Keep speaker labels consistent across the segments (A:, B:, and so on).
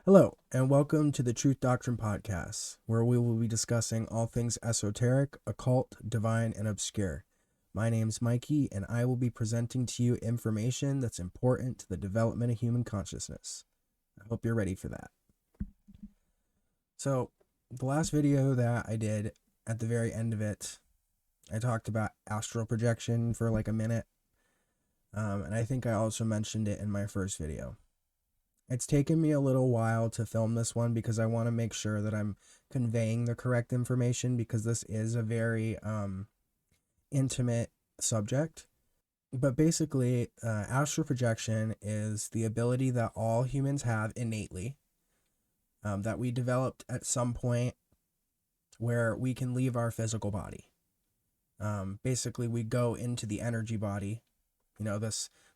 A: Hello, and welcome to the Truth Doctrine podcast, where we will be discussing all things esoteric, occult, divine, and obscure. My name's Mikey, and I will be presenting to you information that's important to the development of human consciousness. I hope you're ready for that. So, the last video that I did, at the very end of it, I talked about astral projection for like a minute, and I think I also mentioned it in my first video. It's taken me a little while to film this one because I want to make sure that I'm conveying the correct information, because this is a very intimate subject. But basically, astral projection is the ability that all humans have innately, that we developed at some point where we can leave our physical body. Basically, we go into the energy body,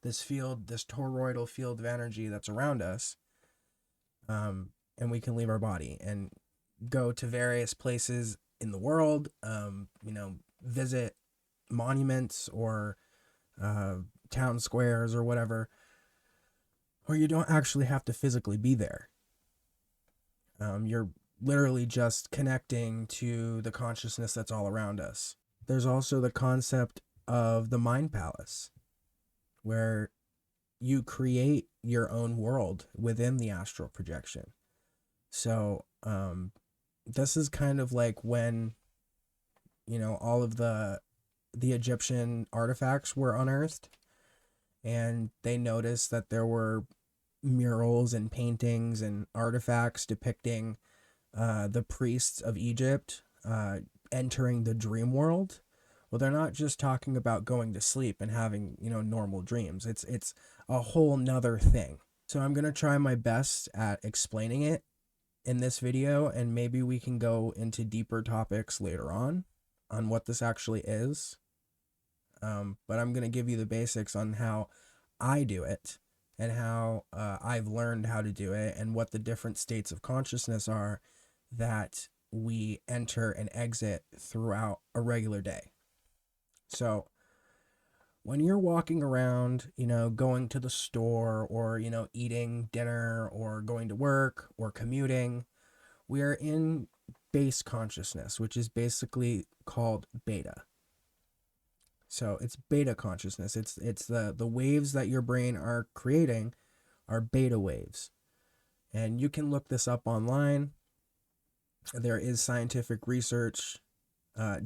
A: this field, this toroidal field of energy that's around us, and we can leave our body and go to various places in the world, visit monuments or town squares or whatever, or you don't actually have to physically be there. You're literally just connecting to the consciousness that's all around us. There's also the concept of the mind palace, where you create your own world within the astral projection. So this is kind of like when, all of the Egyptian artifacts were unearthed, and they noticed that there were murals and paintings and artifacts depicting the priests of Egypt entering the dream world. Well, they're not just talking about going to sleep and having, normal dreams. It's a whole nother thing. So I'm going to try my best at explaining it in this video, and maybe we can go into deeper topics later on what this actually is. But I'm going to give you the basics on how I do it and how I've learned how to do it, and what the different states of consciousness are that we enter and exit throughout a regular day. So when you're walking around, going to the store, or, eating dinner, or going to work, or commuting, we are in base consciousness, which is basically called beta. So it's beta consciousness. It's the waves that your brain are creating are beta waves. And you can look this up online. There is scientific research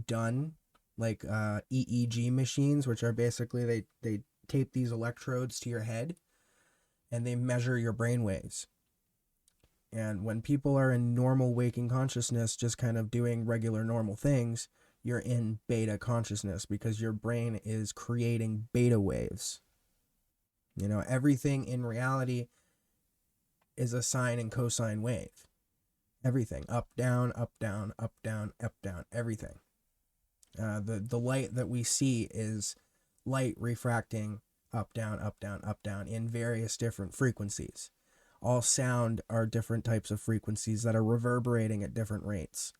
A: done, like EEG machines, which are basically, they tape these electrodes to your head and they measure your brain waves. And when people are in normal waking consciousness, just kind of doing regular normal things, you're in beta consciousness, because your brain is creating beta waves. Everything in reality is a sine and cosine wave. Everything, up, down, up, down, up, down, up, down, everything. The light that we see is light refracting up, down, up, down, up, down in various different frequencies. All sound are different types of frequencies that are reverberating at different rates.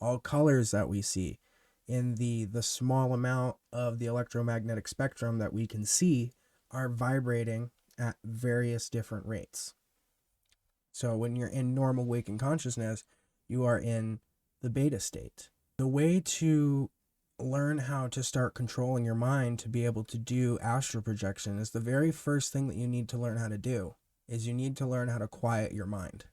A: All colors that we see in the small amount of the electromagnetic spectrum that we can see are vibrating at various different rates. So when you're in normal waking consciousness, you are in the beta state. The way to learn how to start controlling your mind to be able to do astral projection is, the very first thing that you need to learn how to do is you need to learn how to quiet your mind.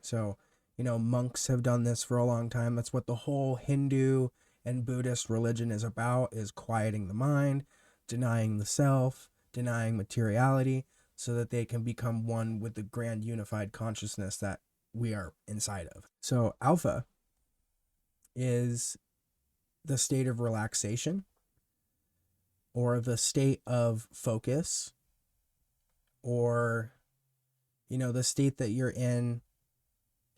A: So, monks have done this for a long time. That's what the whole Hindu and Buddhist religion is about, is quieting the mind, denying the self, denying materiality, so that they can become one with the grand unified consciousness that we are inside of. So alpha is the state of relaxation, or the state of focus, or, the state that you're in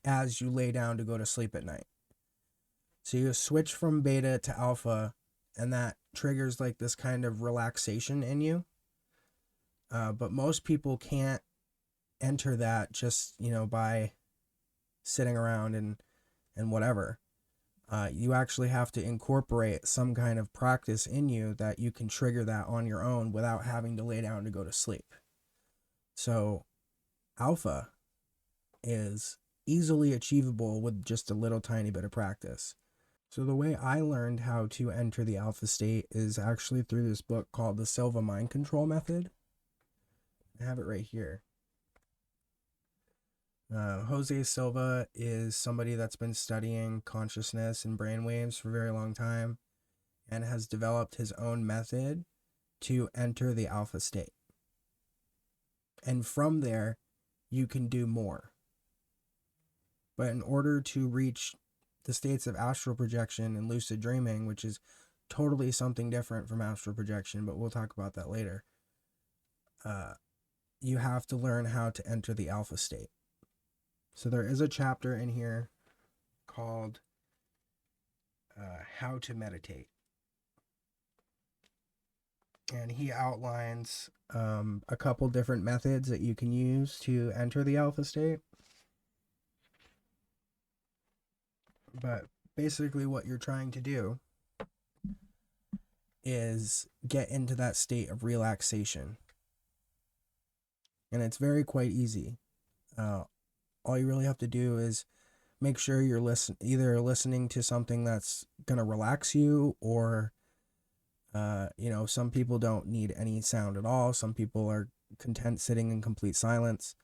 A: as you lay down to go to sleep at night. So you switch from beta to alpha, and that triggers like this kind of relaxation in you. But most people can't enter that just, by sitting around and whatever. You actually have to incorporate some kind of practice in you that you can trigger that on your own without having to lay down to go to sleep. So alpha is easily achievable with just a little tiny bit of practice. So the way I learned how to enter the alpha state is actually through this book called The Silva Mind Control Method. I have it right here. Jose Silva is somebody that's been studying consciousness and brainwaves for a very long time and has developed his own method to enter the alpha state. And from there, you can do more. But in order to reach the states of astral projection and lucid dreaming, which is totally something different from astral projection, but we'll talk about that later, you have to learn how to enter the alpha state. So there is a chapter in here called How to Meditate. And he outlines a couple different methods that you can use to enter the alpha state. But basically what you're trying to do is get into that state of relaxation. And it's quite easy. All you really have to do is make sure you're either listening to something that's going to relax you, or some people don't need any sound at all. Some people are content sitting in complete silence.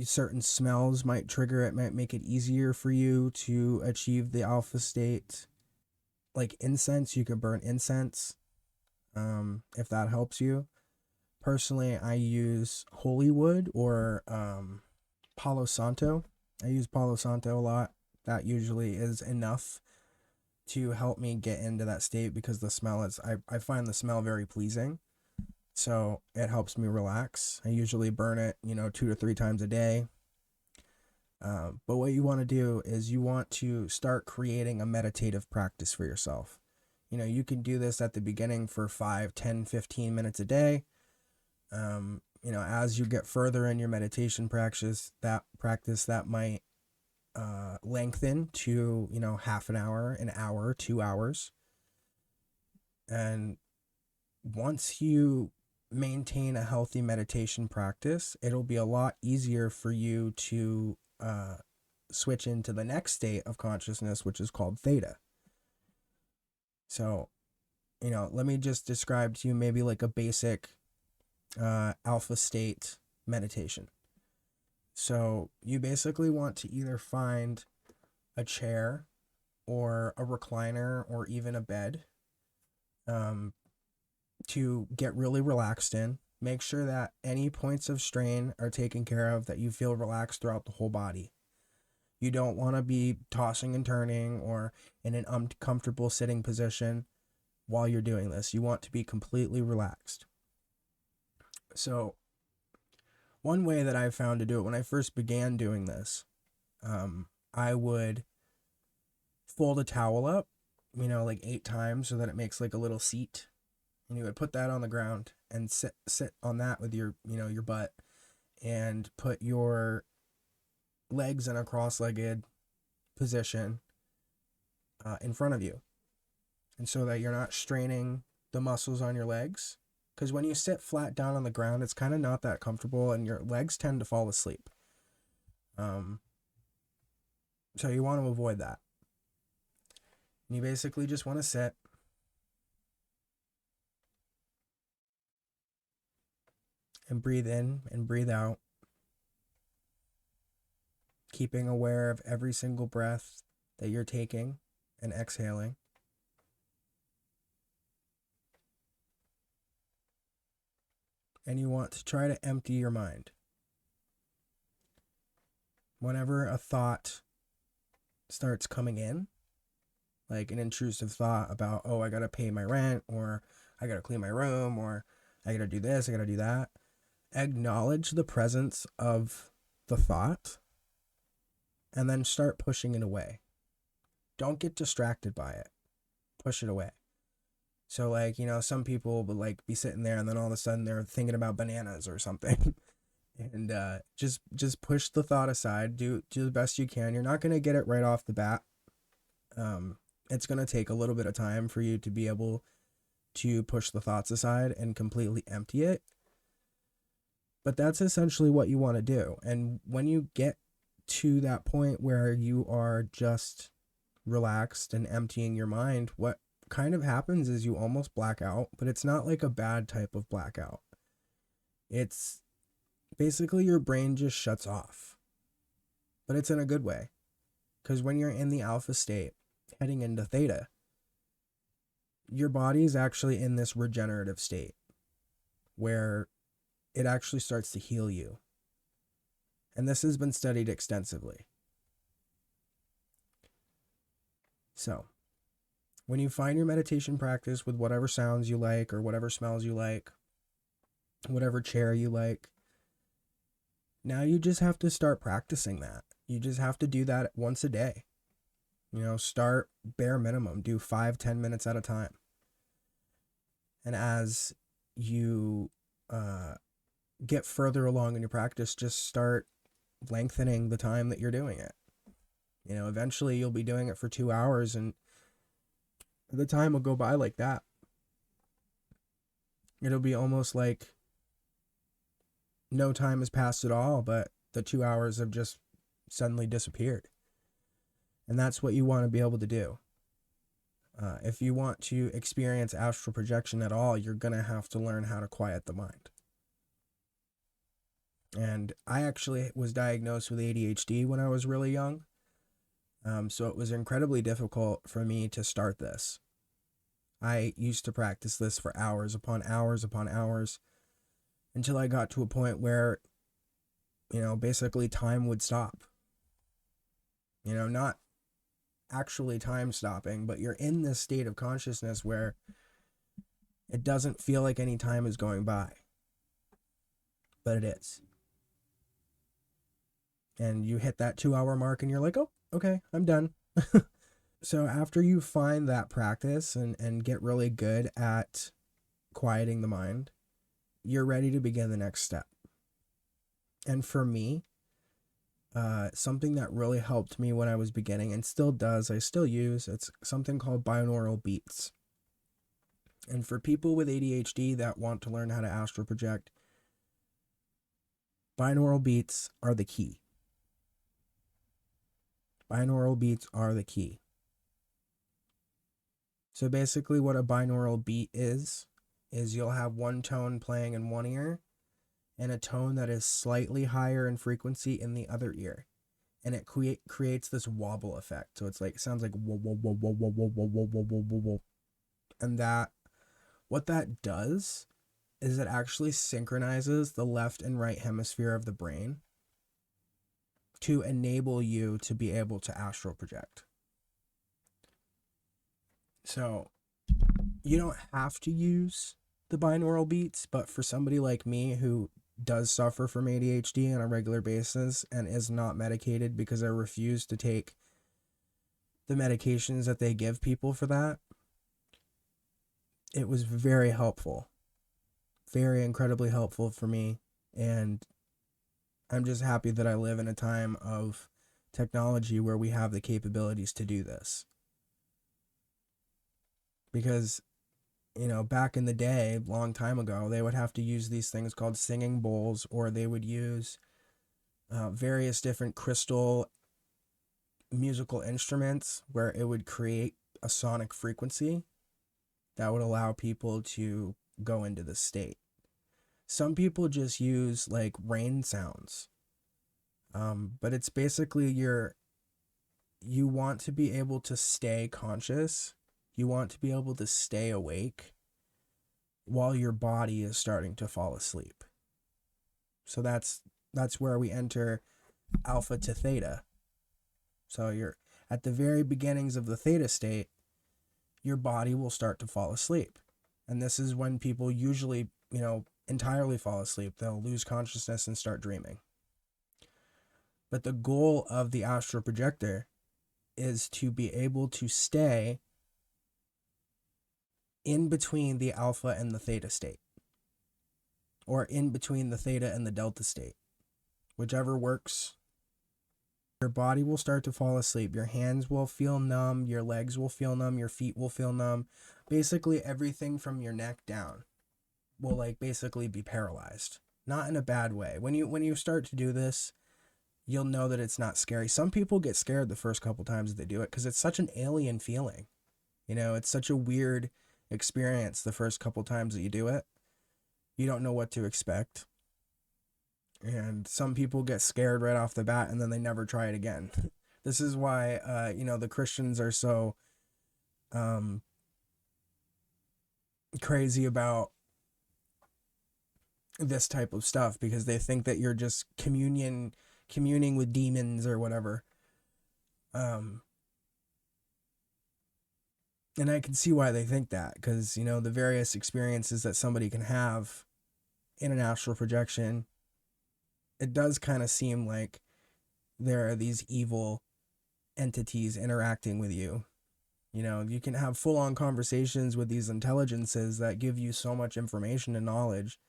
A: Certain smells might trigger it, might make it easier for you to achieve the alpha state. Like incense, you could burn incense, if that helps you. Personally, I use holy wood or Palo Santo. I use Palo Santo a lot. That usually is enough to help me get into that state, because the smell is, I find the smell very pleasing. So it helps me relax. I usually burn it, 2 to 3 times a day. But what you want to do is you want to start creating a meditative practice for yourself. You can do this at the beginning for 5, 10, 15 minutes a day. As you get further in your meditation practice, that might lengthen to, half an hour, 2 hours. And once you maintain a healthy meditation practice, it'll be a lot easier for you to switch into the next state of consciousness, which is called Theta. So, let me just describe to you maybe like a basic alpha state meditation. So you basically want to either find a chair or a recliner or even a bed to get really relaxed in. Make sure that any points of strain are taken care of, that you feel relaxed throughout the whole body. You don't want to be tossing and turning or in an uncomfortable sitting position while you're doing this. You want to be completely relaxed. So one way that I found to do it, when I first began doing this, I would fold a towel up, like 8 times so that it makes like a little seat. And you would put that on the ground and sit on that with your butt, and put your legs in a cross-legged position in front of you. And so that you're not straining the muscles on your legs. Because when you sit flat down on the ground, it's kind of not that comfortable and your legs tend to fall asleep. So you want to avoid that. And you basically just want to sit. And breathe in and breathe out. Keeping aware of every single breath that you're taking and exhaling. And you want to try to empty your mind. Whenever a thought starts coming in, like an intrusive thought about, oh, I gotta pay my rent, or I gotta clean my room, or I gotta do this, I gotta do that, acknowledge the presence of the thought and then start pushing it away. Don't get distracted by it. Push it away. So like, some people would like be sitting there and then all of a sudden they're thinking about bananas or something. And just push the thought aside. Do the best you can. You're not going to get it right off the bat. It's going to take a little bit of time for you to be able to push the thoughts aside and completely empty it. But that's essentially what you want to do. And when you get to that point where you are just relaxed and emptying your mind, what kind of happens is you almost black out, but it's not like a bad type of blackout. It's basically your brain just shuts off, but it's in a good way. Because when you're in the alpha state, heading into theta, your body is actually in this regenerative state where it actually starts to heal you. And this has been studied extensively. So, when you find your meditation practice with whatever sounds you like or whatever smells you like, whatever chair you like, now you just have to start practicing that. You just have to do that once a day. Start bare minimum. Do 5-10 minutes at a time. And as you get further along in your practice, just start lengthening the time that you're doing it. Eventually you'll be doing it for 2 hours and the time will go by like that. It'll be almost like no time has passed at all, but the 2 hours have just suddenly disappeared. And that's what you want to be able to do. If you want to experience astral projection at all, you're going to have to learn how to quiet the mind. And I actually was diagnosed with ADHD when I was really young. So it was incredibly difficult for me to start this. I used to practice this for hours upon hours upon hours until I got to a point where, basically time would stop. Not actually time stopping, but you're in this state of consciousness where it doesn't feel like any time is going by. But it is. And you hit that 2 hour mark and you're like, oh, okay, I'm done. So after you find that practice and get really good at quieting the mind, you're ready to begin the next step. And for me, something that really helped me when I was beginning and still does, I still use, it's something called binaural beats. And for people with ADHD that want to learn how to astral project, binaural beats are the key. Binaural beats are the key. So basically what a binaural beat is you'll have one tone playing in one ear and a tone that is slightly higher in frequency in the other ear. And it creates this wobble effect. So it's like, it sounds like whoa, whoa, whoa, whoa, whoa, whoa, whoa, whoa, whoa, whoa, whoa. And what that does is it actually synchronizes the left and right hemisphere of the brain to enable you to be able to astral project. So you don't have to use the binaural beats, but for somebody like me who does suffer from ADHD on a regular basis and is not medicated because I refuse to take the medications that they give people for that, it was very helpful. Very incredibly helpful for me. And I'm just happy that I live in a time of technology where we have the capabilities to do this. Because, back in the day, long time ago, they would have to use these things called singing bowls, or they would use various different crystal musical instruments where it would create a sonic frequency that would allow people to go into the state. Some people just use like rain sounds, but it's basically you want to be able to stay conscious. You want to be able to stay awake while your body is starting to fall asleep. So that's where we enter alpha to theta. So you're at the very beginnings of the theta state, your body will start to fall asleep. And this is when people usually, entirely fall asleep. They'll lose consciousness and start dreaming. But the goal of the astral projector is to be able to stay in between the alpha and the theta state, or in between the theta and the delta state, whichever works. Your body will start to fall asleep. Your hands will feel numb. Your legs will feel numb. Your feet will feel numb. Basically everything from your neck down will basically be paralyzed. not in a bad way. When you start to do this, you'll know that it's not scary. Some people get scared the first couple times that they do it because it's such an alien feeling. It's such a weird experience the first couple times that you do it. You don't know what to expect. And some people get scared right off the bat and then they never try it again. This is why, the Christians are so crazy about this type of stuff, because they think that you're just communing with demons or whatever. And I can see why they think that, because, the various experiences that somebody can have in an astral projection, it does kind of seem like there are these evil entities interacting with you. You can have full-on conversations with these intelligences that give you so much information and knowledge.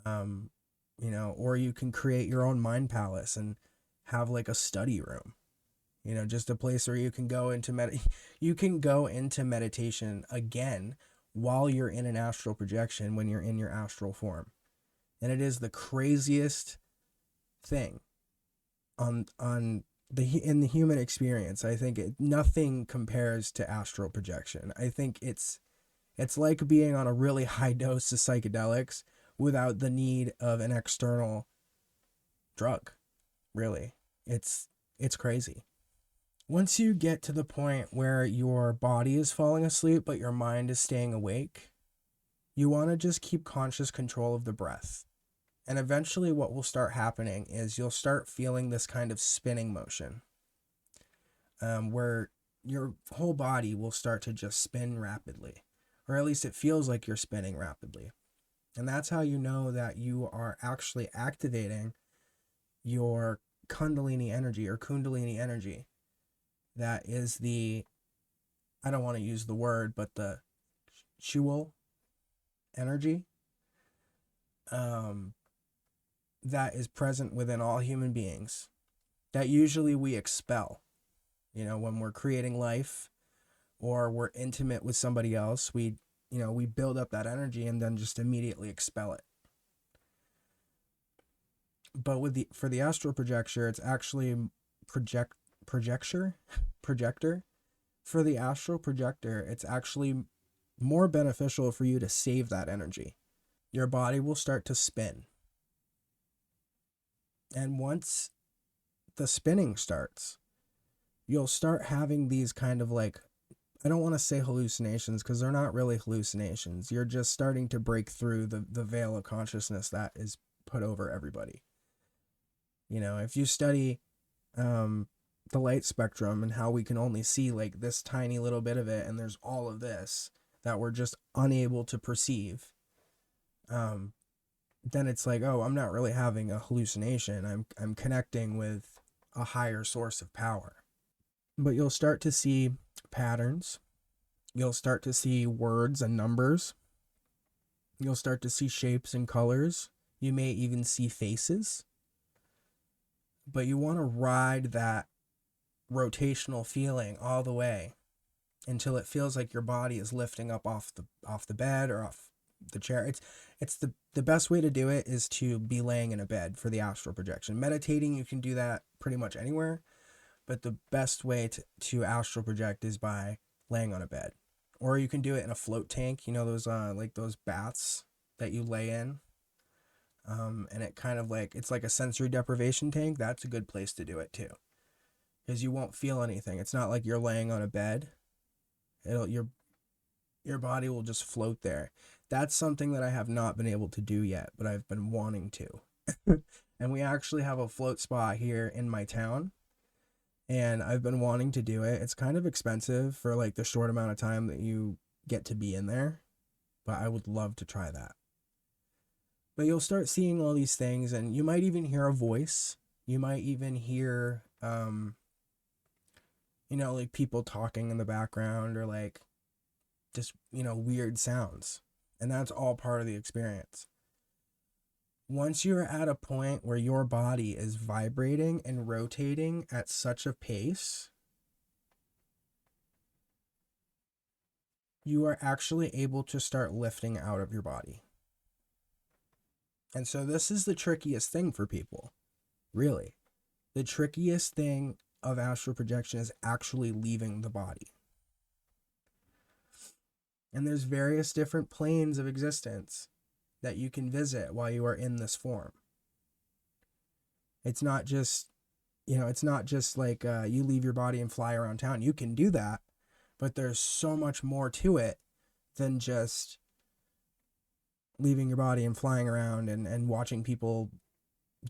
A: Or you can create your own mind palace and have like a study room. Just a place where you can go into meditation again while you're in an astral projection, when you're in your astral form. And it is the craziest thing in the human experience. I think nothing compares to astral projection. I think it's like being on a really high dose of psychedelics without the need of an external drug. Really, it's crazy. Once you get to the point where your body is falling asleep but your mind is staying awake, you want to just keep conscious control of the breath. And eventually what will start happening is you'll start feeling this kind of spinning motion, where your whole body will start to just spin rapidly, or at least it feels like you're spinning rapidly. And that's how you know that you are actually activating your kundalini energy. That is I don't want to use the word, but the Shual energy that is present within all human beings, that usually we expel. When we're creating life or we're intimate with somebody else, we build up that energy and then just immediately expel it. But for the astral projector, it's actually projector. For the astral projector, it's actually more beneficial for you to save that energy. Your body will start to spin. And once the spinning starts, you'll start having these kind of like, I don't want to say hallucinations, because they're not really hallucinations. You're just starting to break through the veil of consciousness that is put over everybody. If you study the light spectrum and how we can only see like this tiny little bit of it, and there's all of this that we're just unable to perceive, then it's like, oh, I'm not really having a hallucination. I'm connecting with a higher source of power. But you'll start to see patterns. You'll start to see words and numbers. You'll start to see shapes and colors. You may even see faces. But you want to ride that rotational feeling all the way until it feels like your body is lifting up off the bed or off the chair. It's the best way to do it is to be laying in a bed for the astral projection. Meditating, you can do that pretty much anywhere, but the best way to astral project is by laying on a bed. Or you can do it in a float tank, those like those baths that you lay in. And it kind of like, it's like a sensory deprivation tank. That's a good place to do it too, because you won't feel anything. It's not like you're laying on a bed. Your body will just float there. That's something that I have not been able to do yet, but I've been wanting to. And we actually have a float spa here in my town, and I've been wanting to do it. It's kind of expensive for like the short amount of time that you get to be in there, but I would love to try that. But you'll start seeing all these things, and you might even hear a voice. You might even hear, like people talking in the background, or like just, weird sounds. And that's all part of the experience. Once you're at a point where your body is vibrating and rotating at such a pace, you are actually able to start lifting out of your body. And so this is the trickiest thing for people, really. The trickiest thing of astral projection is actually leaving the body. And there's various different planes of existence that you can visit while you are in this form. It's not just, it's not just like you leave your body and fly around town. You can do that, but there's so much more to it than just leaving your body and flying around and watching people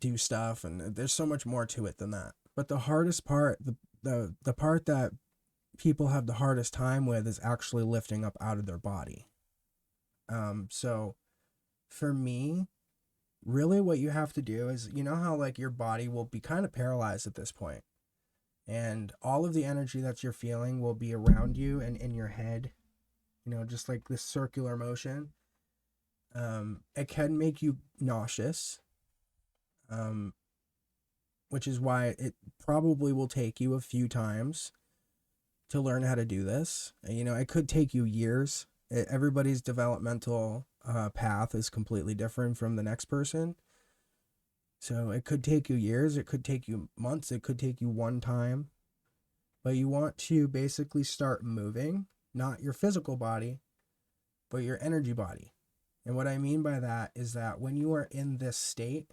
A: do stuff. And there's so much more to it than that. But the hardest part, the part that people have the hardest time with is actually lifting up out of their body. So for me, really what you have to do is, you know how like your body will be kind of paralyzed at this point, and all of the energy that you're feeling will be around you and in your head, just like this circular motion. It can make you nauseous, which is why it probably will take you a few times to learn how to do this. It could take you years. Everybody's developmental path is completely different from the next person. So it could take you years, it could take you months, it could take you one time. But you want to basically start moving, not your physical body, but your energy body. And what I mean by that is that when you are in this state,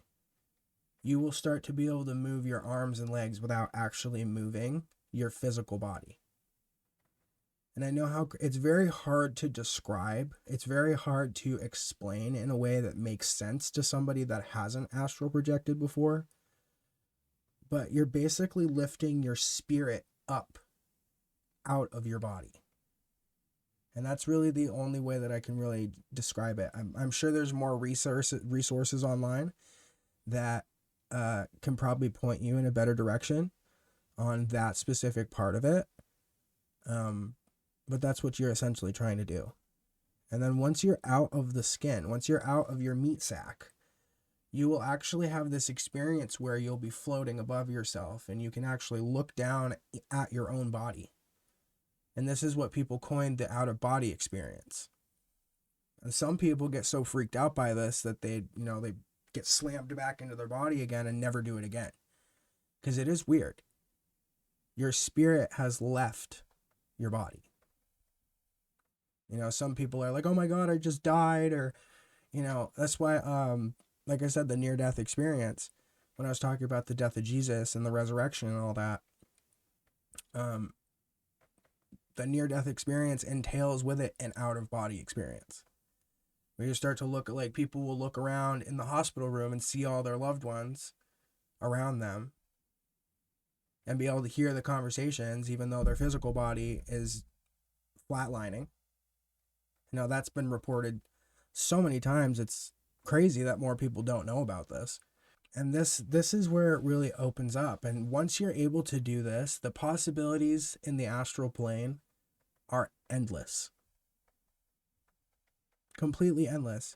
A: you will start to be able to move your arms and legs without actually moving your physical body. And I know how it's very hard to describe. It's very hard to explain in a way that makes sense to somebody that hasn't astral projected before. But you're basically lifting your spirit up out of your body. And that's really the only way that I can really describe it. I'm sure there's more resources online that can probably point you in a better direction on that specific part of it. But that's what you're essentially trying to do. And then once you're out of the skin, once you're out of your meat sack, you will actually have this experience where you'll be floating above yourself and you can actually look down at your own body. And this is what people coined the out-of-body experience. And some people get so freaked out by this that they get slammed back into their body again and never do it again. Because it is weird. Your spirit has left your body. Some people are like, oh my God, I just died. Or, that's why, like I said, the near-death experience, when I was talking about the death of Jesus and the resurrection and all that, the near-death experience entails with it an out-of-body experience. Where you start to look at, like, people will look around in the hospital room and see all their loved ones around them and be able to hear the conversations even though their physical body is flatlining. That's been reported so many times. It's crazy that more people don't know about this. And this is where it really opens up. And once you're able to do this, the possibilities in the astral plane are endless. Completely endless.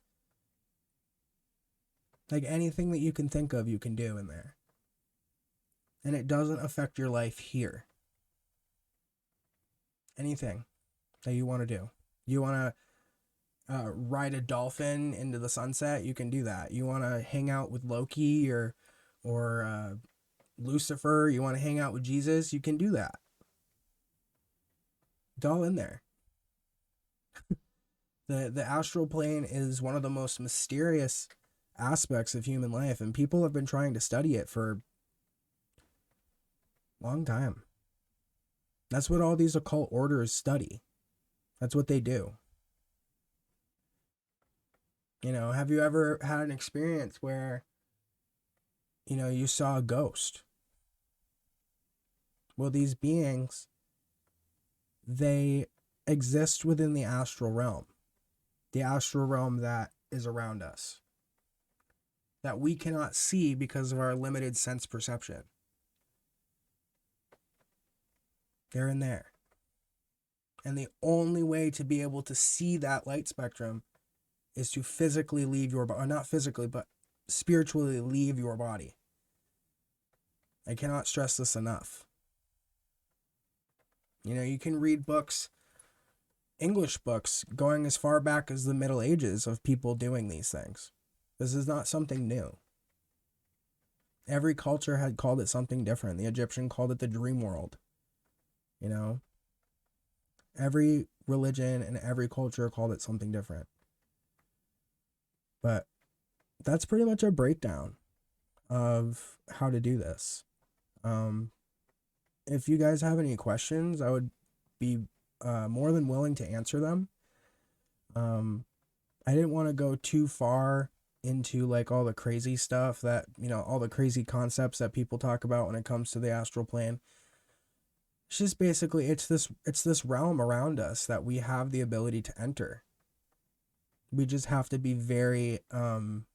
A: Like anything that you can think of, you can do in there. And it doesn't affect your life here. Anything that you want to do. You want to ride a dolphin into the sunset, you can do that. You want to hang out with Loki or Lucifer, you want to hang out with Jesus, you can do that. It's all in there. The astral plane is one of the most mysterious aspects of human life, and people have been trying to study it for a long time. That's what all these occult orders study. That's what they do. Have you ever had an experience where, you saw a ghost? Well, these beings, they exist within the astral realm that is around us, that we cannot see because of our limited sense perception. They're in there. And the only way to be able to see that light spectrum is to physically leave your body, or not physically, but spiritually leave your body. I cannot stress this enough. You can read books, English books, going as far back as the Middle Ages of people doing these things. This is not something new. Every culture had called it something different. The Egyptian called it the dream world. You know, every religion and every culture called it something different. But that's pretty much a breakdown of how to do this. If you guys have any questions, I would be more than willing to answer them. I didn't want to go too far into like all the crazy stuff that, you know, all the crazy concepts that people talk about when it comes to the astral plane. It's just basically it's this realm around us that we have the ability to enter. We just have to be very you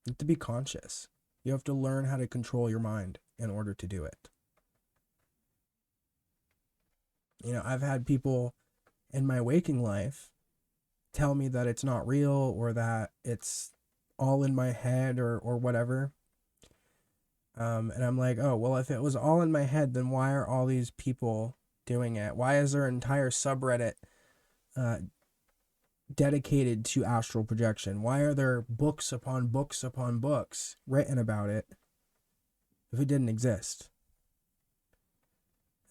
A: have to be conscious. You have to learn how to control your mind in order to do it. You know, I've had people in my waking life tell me that it's not real or that it's all in my head or whatever. And I'm like, oh, well, if it was all in my head, then why are all these people doing it? Why is there an entire subreddit dedicated to astral projection? Why are there books upon books upon books written about it if it didn't exist?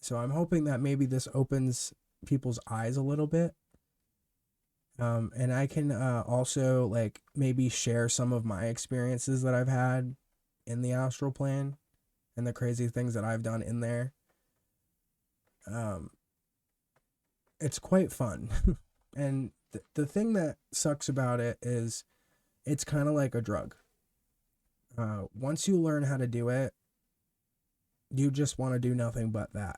A: So I'm hoping that maybe this opens people's eyes a little bit. And I can also like maybe share some of my experiences that I've had in the astral plane and the crazy things that I've done in there. It's quite fun. And the thing that sucks about it is it's kind of like a drug. Once you learn how to do it, you just want to do nothing but that.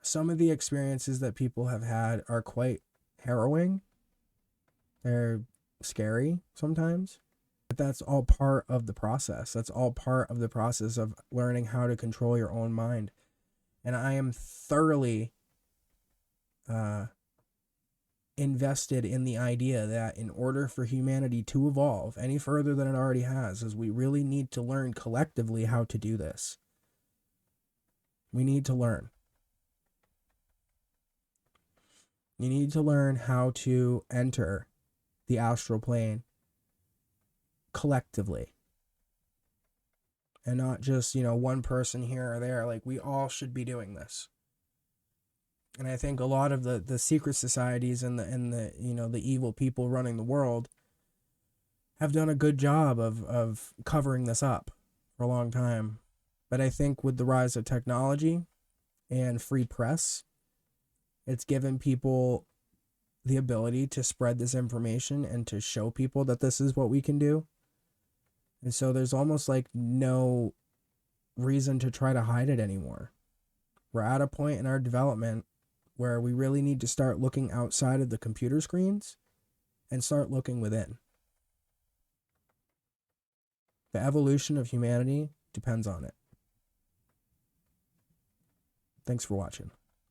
A: Some of the experiences that people have had are quite harrowing. They're scary sometimes, but that's all part of the process. That's all part of the process of learning how to control your own mind. And I am thoroughly invested in the idea that in order for humanity to evolve any further than it already has, is we really need to learn collectively how to do this. We need to learn. You need to learn how to enter the astral plane collectively. And not just, you know, one person here or there. Like, we all should be doing this. And I think a lot of the secret societies and the you know, the evil people running the world have done a good job of covering this up for a long time. But I think with the rise of technology and free press, it's given people the ability to spread this information and to show people that this is what we can do. And so there's almost like no reason to try to hide it anymore. We're at a point in our development where we really need to start looking outside of the computer screens and start looking within. The evolution of humanity depends on it. Thanks for watching.